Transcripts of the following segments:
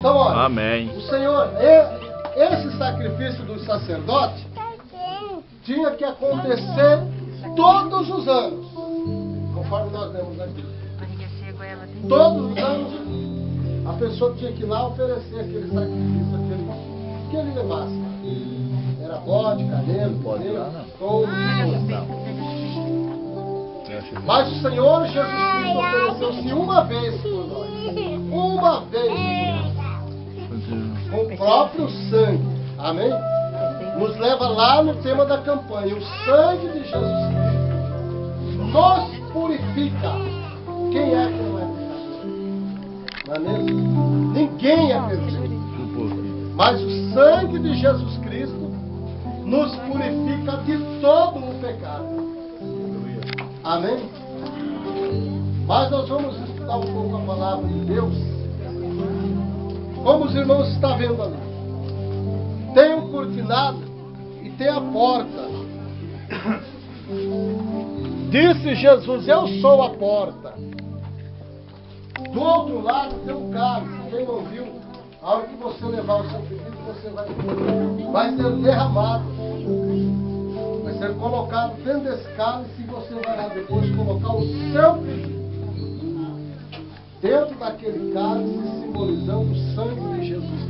Então, olha, Amém. o Senhor, esse sacrifício dos sacerdotes tinha que acontecer todos os anos, conforme nós lemos aqui. Todos os anos, a pessoa tinha que ir lá oferecer aquele sacrifício, que ele levasse. Era bode, carneiro, touro, mas o Senhor Jesus Cristo ofereceu-se uma vez por nós. Uma vez por nós. Com o próprio sangue. Amém? Nos leva lá no tema da campanha. O sangue de Jesus Cristo nos purifica. Quem é que não é pecador? Não é mesmo? Ninguém é perfeito. Mas o sangue de Jesus Cristo nos purifica de todo o pecado. Amém? Mas nós vamos estudar um pouco a palavra de Deus. Como os irmãos estão vendo ali. Tem um cortinado e tem a porta. Disse Jesus, eu sou a porta. Do outro lado tem um cálice. Quem não viu, a hora que você levar o seu pedido, você vai ser derramado. Vai ser colocado dentro desse cálice e você vai lá depois colocar o seu pedido. Dentro daquele cálice, simbolizando o sangue de Jesus.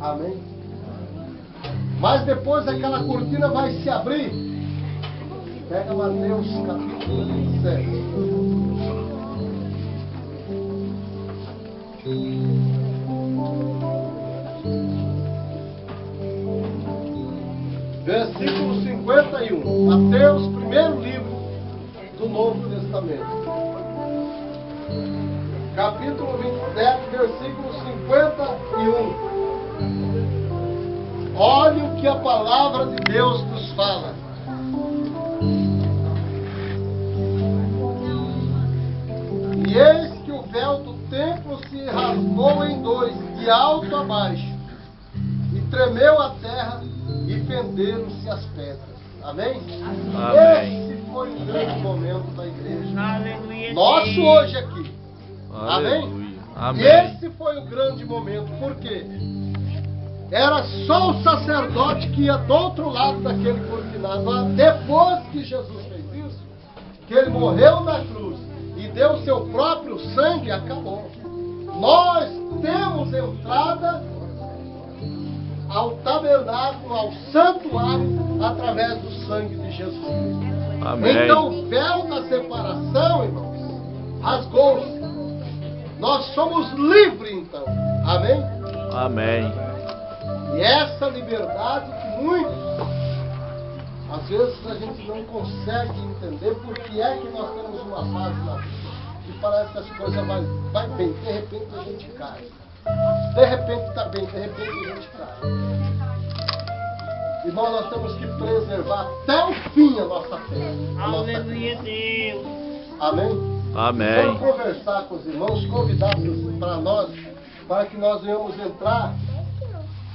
Amém? Mas depois aquela cortina vai se abrir. Pega Mateus capítulo 27. Versículo 51. Mateus, primeiro livro do Novo Testamento. Capítulo 27, versículo 51. Olhe o que a palavra de Deus nos fala. E eis que o véu do templo se rasgou em dois, de alto a baixo, e tremeu a terra, e fenderam-se as pedras. Amém? Amém. Esse foi o grande momento da igreja. Aleluia. Nosso hoje aqui. Amém? Aleluia. Amém. Esse foi o grande momento. Por quê? Era só o sacerdote que ia do outro lado daquele cortinado. Depois que Jesus fez isso, que ele morreu na cruz e deu seu próprio sangue, acabou. Nós temos entrada ao tabernáculo, ao santuário, através do sangue de Jesus Cristo. Amém. Então o véu da separação, irmãos, rasgou-se. Nós somos livres, então. Amém? Amém. E essa liberdade que muitos, às vezes a gente não consegue entender porque é que nós temos uma fase na vida que parece que as coisas vai bem, de repente a gente cai. De repente está bem, de repente a gente cai. Irmão, nós temos que preservar até o fim a nossa fé. A nossa Aleluia, fé. Deus. Amém? Amém. Quero conversar com os irmãos, convidar para nós, para que nós venhamos entrar.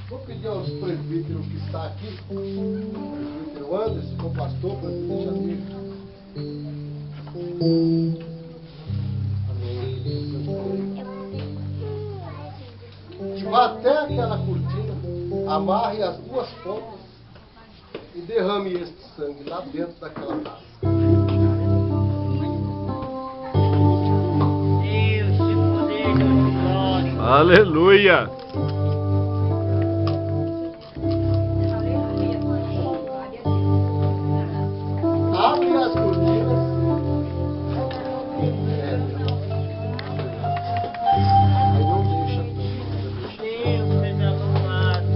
Vou pedir aos presbíteros que está aqui, o presbítero Anderson, o pastor, para que deixe aqui. Vá até aquela cortina, amarre as duas pontas e derrame este sangue lá dentro daquela taça. Deus, de poder, Deus de glória. Aleluia. Abre as cortinas. Aí não deixa tudo. Deus, seja louvado.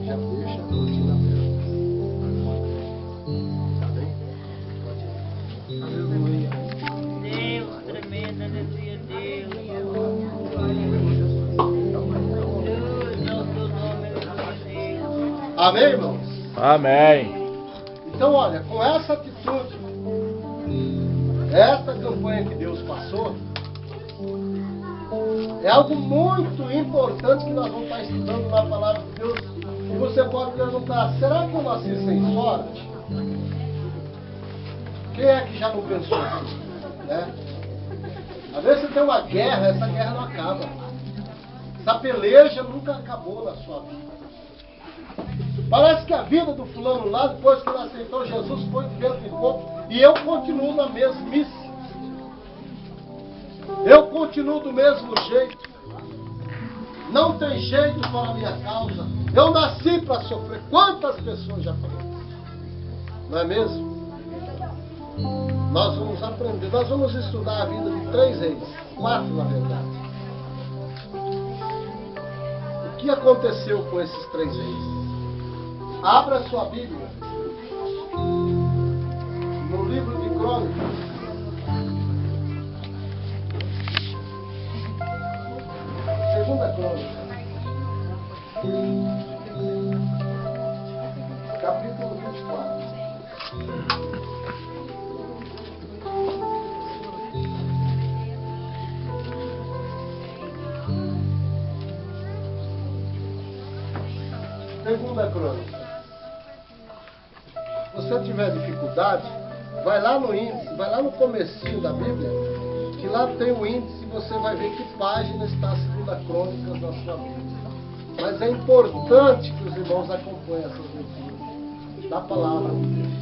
Já deixa a cortina aberta. Aleluia. Deus, tremendo, aleluia, Deus. Deus, é o teu nome, aleluia, Deus. Amém, irmãos? Amém. Então, olha, com essa atitude, essa campanha que Deus passou, é algo muito importante que nós vamos estar estudando na palavra de Deus E você pode perguntar, será que eu nasci sem sorte? Quem é que já não pensou assim? Né? Às vezes você tem uma guerra, essa guerra não acaba. Essa peleja nunca acabou na sua vida. Parece que a vida do fulano lá, depois que ele aceitou Jesus, foi de vento em pouco. E eu continuo na mesmice. Eu continuo do mesmo jeito. Não tem jeito para a minha causa. Eu nasci para sofrer. Quantas pessoas já falaram? Não é mesmo? Nós vamos aprender. Nós vamos estudar a vida de 3 reis. 4, na verdade. O que aconteceu com esses 3 reis? Abra sua Bíblia. No livro de Crônicas. Segunda Crônica. Capítulo 24. Segunda Crônica. Se você tiver dificuldade, vai lá no índice, vai lá no comecinho da Bíblia, que lá tem o índice e você vai ver que página está a Segunda Crônica na sua Bíblia. Mas é importante que os irmãos acompanhem essas leituras da palavra de Deus.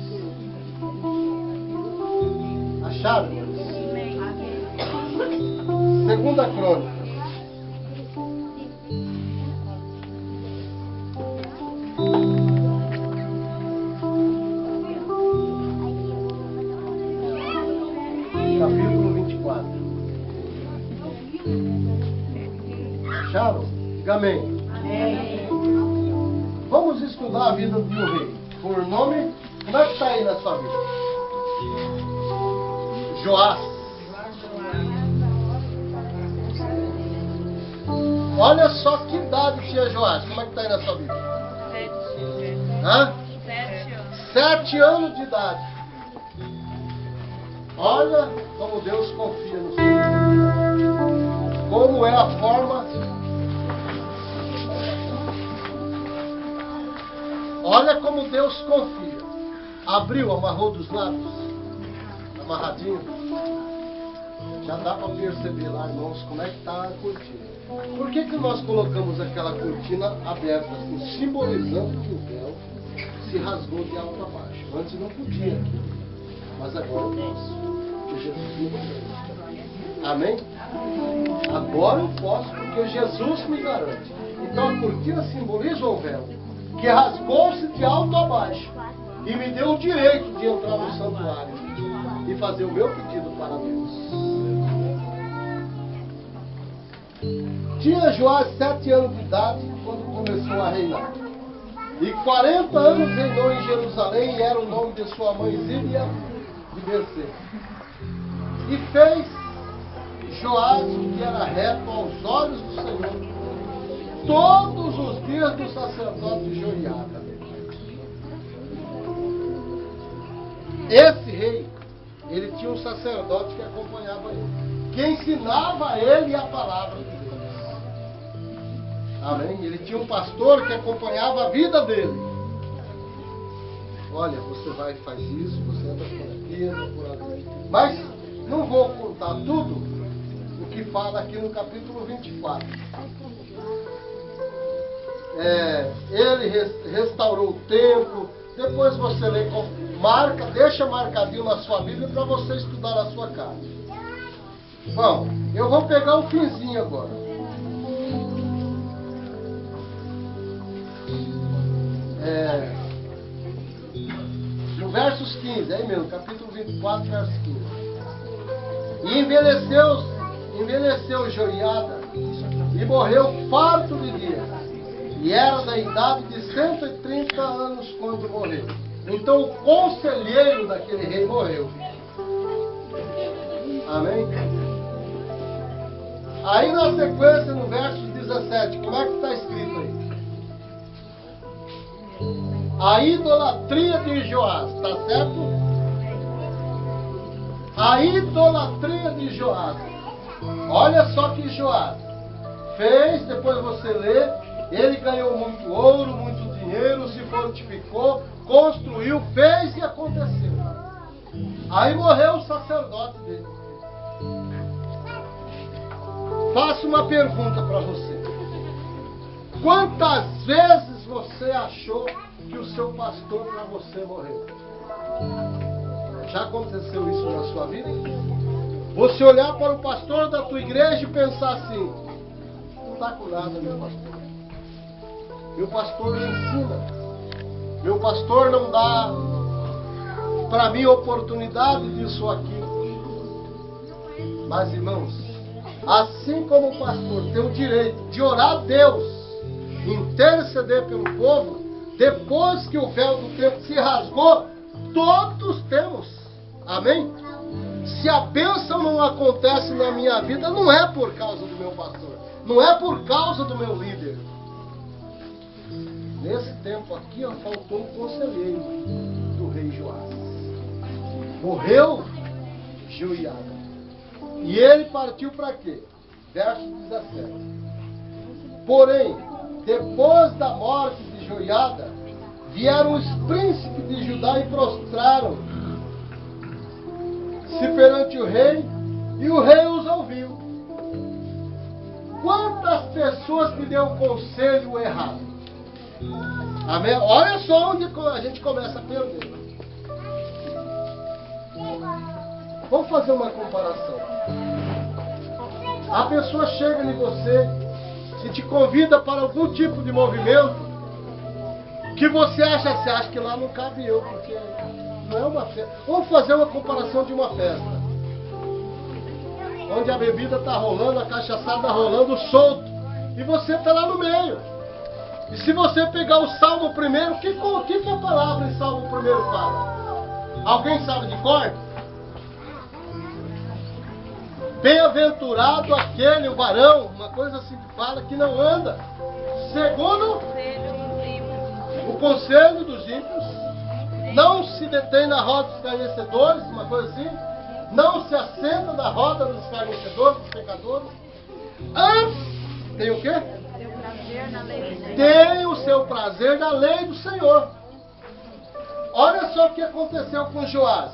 Acharam? Segunda Crônica. Capítulo 24. Acharam? Diga amém. Vamos estudar a vida de um rei. Por nome, como é que está aí na sua vida? Joás. Olha só que idade tinha Joás. Como é que está aí na sua vida? 7 Hã? anos. 7 anos de idade. Olha como Deus confia no Senhor. Como é a forma. Olha como Deus confia. Abriu, amarrou dos lados. Amarradinho. Já dá para perceber lá, irmãos, como é que está a cortina. Por que nós colocamos aquela cortina aberta, assim, simbolizando que o véu se rasgou de alto a baixo? Antes não podia aqui, mas agora eu posso, porque Jesus me garante. Amém? Agora eu posso, porque Jesus me garante. Então a cortina simboliza o véu, que rasgou-se de alto a baixo e me deu o direito de entrar no santuário e fazer o meu pedido para Deus. Tinha Joás 7 anos de idade quando começou a reinar. E 40 anos reinou em Jerusalém, e era o nome de sua mãe Zíbia de Bersê. E fez Joás o que era reto aos olhos do Senhor todos os dias do sacerdote Joiada. Esse rei, ele tinha um sacerdote que acompanhava ele, que ensinava a ele a palavra de Deus. Amém? Ele tinha um pastor que acompanhava a vida dele. Olha, você vai e faz isso, você entra por aqui, entra por ali. Mas não vou contar tudo o que fala aqui no capítulo 24. Ele restaurou o templo. Depois você lê, marca, deixa marcadinho na sua Bíblia para você estudar na sua casa. Bom, eu vou pegar o finzinho agora. No versos 15, aí mesmo, capítulo 24, verso 15. E envelheceu Joiada e morreu farto de dias. E era da idade de 130 anos quando morreu. Então o conselheiro daquele rei morreu. Amém? Aí na sequência, no verso 17, como é que está escrito aí? A idolatria de Joás, está certo? A idolatria de Joás. Olha só que Joás fez, depois você lê, ele ganhou muito ouro, muito dinheiro. santificou, construiu, fez e aconteceu. Aí morreu o sacerdote dele. Faço uma pergunta para você. Quantas vezes você achou que o seu pastor para você morreu? Já aconteceu isso na sua vida? Você olhar para o pastor da tua igreja e pensar assim: não está com nada, meu pastor. Meu pastor não ensina. Meu pastor não dá para mim oportunidade disso ou aquilo. Mas, irmãos, assim como o pastor tem o direito de orar a Deus, interceder pelo povo, depois que o véu do tempo se rasgou, todos temos. Amém? Se a bênção não acontece na minha vida, não é por causa do meu pastor, não é por causa do meu líder. Nesse tempo aqui, faltou um conselheiro do rei Joás. Morreu Joiada. E ele partiu para quê? Verso 17. Porém, depois da morte de Joiada, vieram os príncipes de Judá e prostraram-se perante o rei, e o rei os ouviu. Quantas pessoas me deu conselho errado? Amém? Olha só onde a gente começa a perder. Vamos fazer uma comparação. A pessoa chega em você e te convida para algum tipo de movimento que você acha que lá não cabe eu, porque não é uma festa. Vamos fazer uma comparação de uma festa, onde a bebida está rolando, a cachaçada rolando solto, e você está lá no meio. E se você pegar o Salmo primeiro, o que a palavra em Salmo primeiro fala? Alguém sabe de cor? Bem-aventurado aquele, o varão, uma coisa assim que fala, que não anda segundo o conselho dos ímpios, não se detém na roda dos escarnecedores, uma coisa assim, não se assenta na roda dos escarnecedores, dos pecadores. Antes, tem o quê? Tem o seu prazer na lei do Senhor. Olha só o que aconteceu com Joás.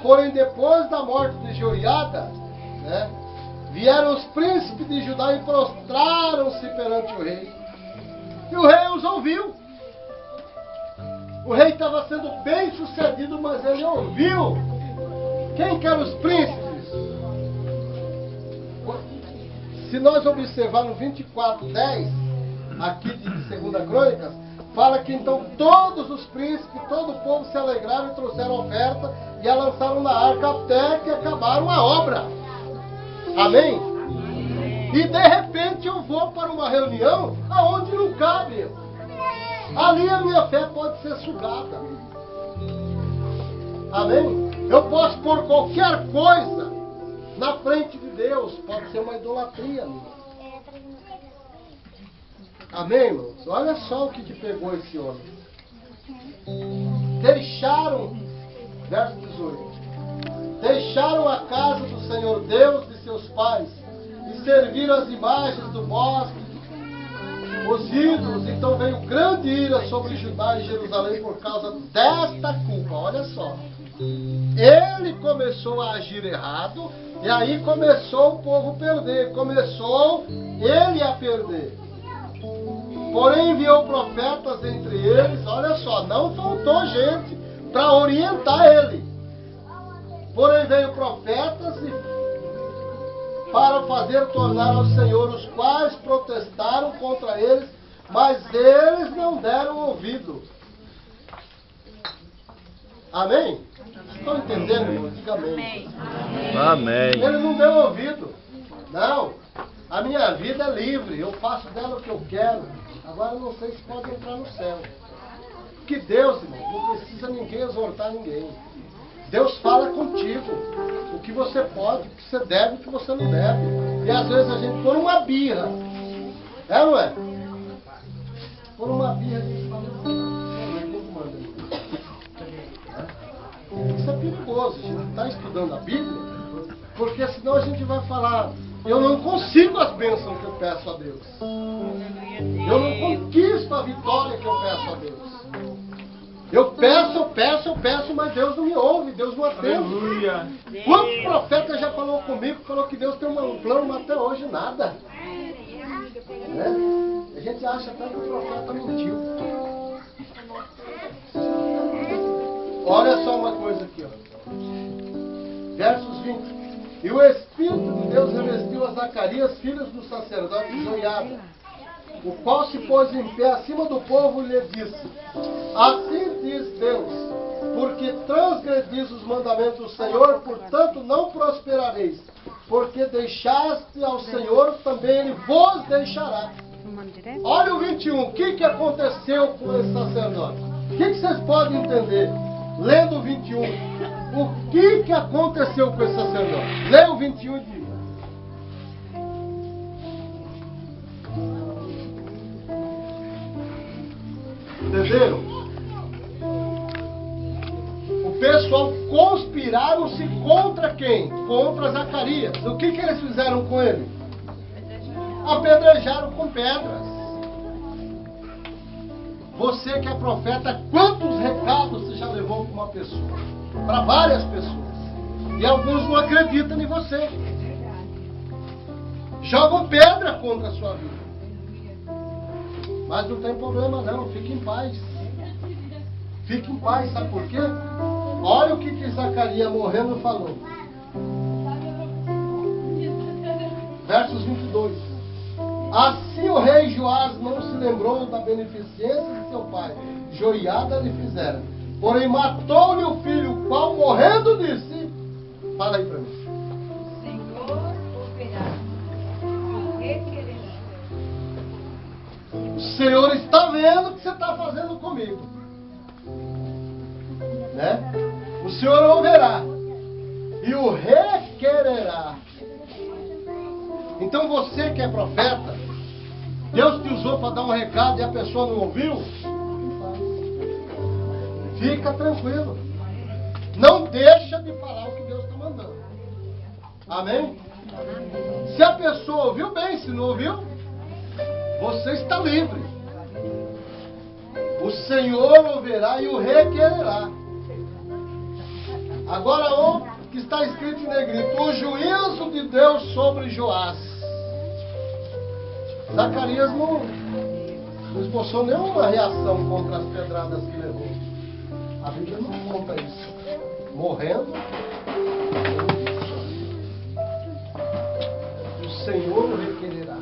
Porém, depois da morte de Joiada, né, vieram os príncipes de Judá e prostraram-se perante o rei. E o rei os ouviu. O rei estava sendo bem sucedido, mas ele ouviu. Quem que eram os príncipes? Se nós observarmos 24:10, aqui de 2 Crônicas, fala que então todos os príncipes, todo o povo se alegraram e trouxeram oferta e a lançaram na arca até que acabaram a obra. Amém? E de repente eu vou para uma reunião aonde não cabe. Ali a minha fé pode ser sugada. Amém? Eu posso pôr qualquer coisa na frente de Deus. Pode ser uma idolatria minha. Amém, irmãos? Olha só o que pegou esse homem. Deixaram, verso 18. Deixaram a casa do Senhor Deus de seus pais e serviram as imagens do bosque, os ídolos. Então veio grande ira sobre Judá e Jerusalém por causa desta culpa. Olha só. Ele começou a agir errado e aí começou o povo a perder. Começou ele a perder. Porém enviou profetas entre eles. Olha só, não faltou gente para orientar ele. Porém veio profetas para fazer tornar ao Senhor, os quais protestaram contra eles, mas eles não deram ouvido. Amém? Estão entendendo, irmão? Diga amém. Amém. Ele não deu ouvido. Não. A minha vida é livre. Eu faço dela o que eu quero. Agora eu não sei se pode entrar no céu. Que Deus, irmão, não precisa ninguém exortar ninguém. Deus fala contigo. O que você pode, o que você deve, o que você não deve. E às vezes a gente põe uma birra. É ou não é? Põe uma birra e fala, isso é perigoso. A gente está estudando a Bíblia, porque senão a gente vai falar, eu não consigo as bênçãos que eu peço a Deus. Eu não conquisto a vitória que eu peço a Deus. Eu peço, mas Deus não me ouve, Deus não atende. Aleluia. Quantos profetas já falou comigo, falou que Deus tem um plano, mas até hoje nada. Né? A gente acha até que o profeta mentiu. Olha só uma coisa aqui, ó. Versos 20. E o Espírito de Deus revestiu a Zacarias, filho do sacerdote Joiada, o qual se pôs em pé acima do povo e lhe disse: assim diz Deus, porque transgredis os mandamentos do Senhor, portanto não prosperareis, porque deixaste ao Senhor, também Ele vos deixará. Olha o 21, o que aconteceu com esse sacerdote? O que vocês podem entender? Lendo o 21, o que aconteceu com esse sacerdote? Leia o 21 e diga. Entenderam? O pessoal conspiraram-se contra quem? Contra Zacarias. O que eles fizeram com ele? Apedrejaram com pedras. Você que é profeta, quantos recados você já levou para uma pessoa? Para várias pessoas. E alguns não acreditam em você. Jogam pedra contra a sua vida. Mas não tem problema não, fique em paz. Fique em paz, sabe por quê? Olha o que Zacarias morrendo falou. Versos 22. Assim o rei Joás não se lembrou da beneficência de seu pai, Joiada lhe fizera. Porém matou-lhe o filho, o qual morrendo disse: fala aí para mim. O Senhor operará. O que queremos? O Senhor está vendo o que você está fazendo comigo. Né? O Senhor ouvirá e o requererá. Então você que é profeta, Deus te usou para dar um recado e a pessoa não ouviu, fica tranquilo. Não deixa de falar o que Deus está mandando. Amém? Se a pessoa ouviu, bem. Se não ouviu, você está livre. O Senhor ouvirá e o requererá. Agora, o que está escrito em negrito: o juízo de Deus sobre Joás. Zacarias não esboçou nenhuma reação contra as pedradas que levou. A Bíblia não conta isso. Morrendo, o Senhor o requererá.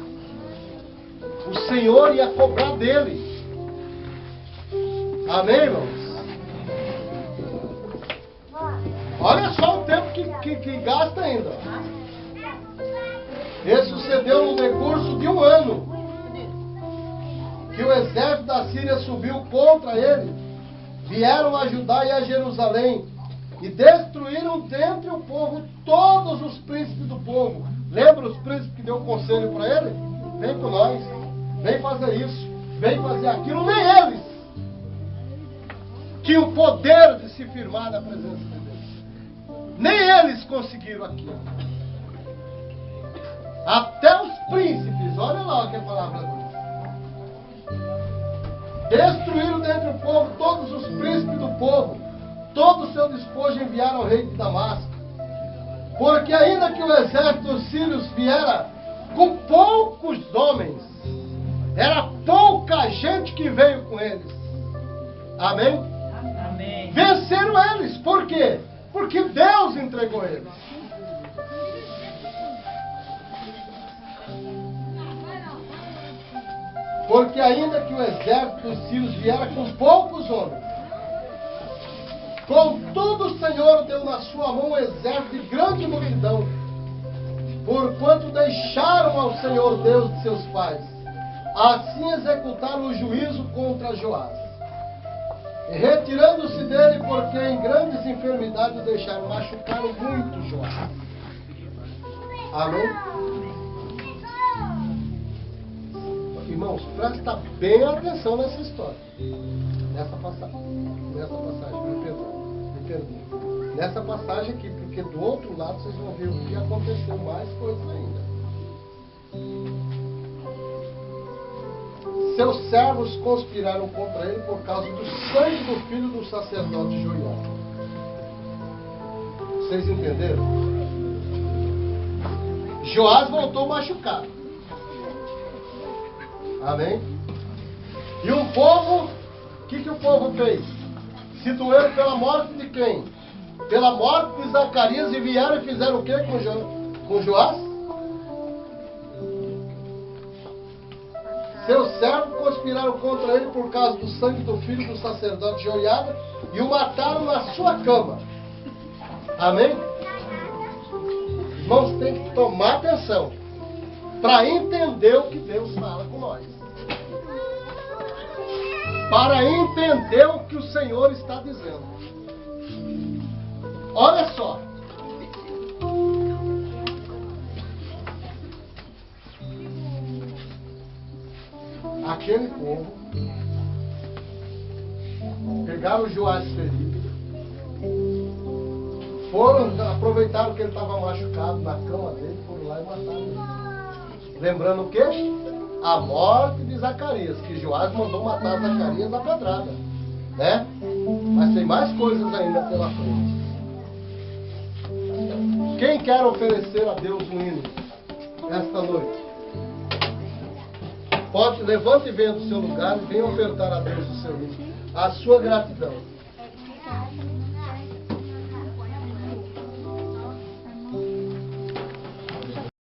O Senhor ia cobrar dele. Amém, irmãos? Olha só o tempo que gasta ainda. Esse sucedeu no decurso de um ano, que o exército da Síria subiu contra ele. Vieram a Judá e a Jerusalém e destruíram dentre o povo todos os príncipes do povo. Lembra os príncipes que deu conselho para ele? Vem com nós, vem fazer isso, vem fazer aquilo. Nem eles tinham o poder de se firmar na presença de Deus. Nem eles conseguiram aquilo. Até os príncipes, olha lá o que a palavra diz. Destruíram dentre o povo todos os príncipes do povo. Todo o seu despojo enviaram ao rei de Damasco. Porque ainda que o exército dos sírios viera com poucos homens, era pouca gente que veio com eles. Amém? Amém. Venceram eles. Por quê? Porque Deus entregou eles. Porque ainda que o exército dos sírios viera com poucos homens, contudo o Senhor deu na sua mão um exército de grande multidão, porquanto deixaram ao Senhor Deus de seus pais. Assim executaram o juízo contra Joás. E retirando-se dele, porque em grandes enfermidades o deixaram, machucaram muito Joás. Amém? Irmãos, presta bem atenção nessa história. Nessa passagem. Me perdoe. Nessa passagem aqui, porque do outro lado vocês vão ver o que aconteceu, mais coisas ainda. Seus servos conspiraram contra ele por causa do sangue do filho do sacerdote Joiada. Vocês entenderam? Joás voltou machucado. Amém? E o povo, o que o povo fez? Se doeram pela morte de quem? Pela morte de Zacarias, e vieram e fizeram o que com Joás? Seus servos conspiraram contra ele por causa do sangue do filho do sacerdote Joiada e o mataram na sua cama. Amém? Irmãos, tem que tomar atenção para entender o que Deus fala com nós. Para entender o que o Senhor está dizendo. Olha só. Aquele povo pegaram o Joás ferido, aproveitaram que ele estava machucado na cama dele, foram lá e mataram ele. Lembrando o quê? A morte de Zacarias, que Joás mandou matar Zacarias na pedrada, né? Mas tem mais coisas ainda pela frente. Quem quer oferecer a Deus um hino esta noite? Pode, levante e venha do seu lugar e venha ofertar a Deus o seu hino, a sua gratidão.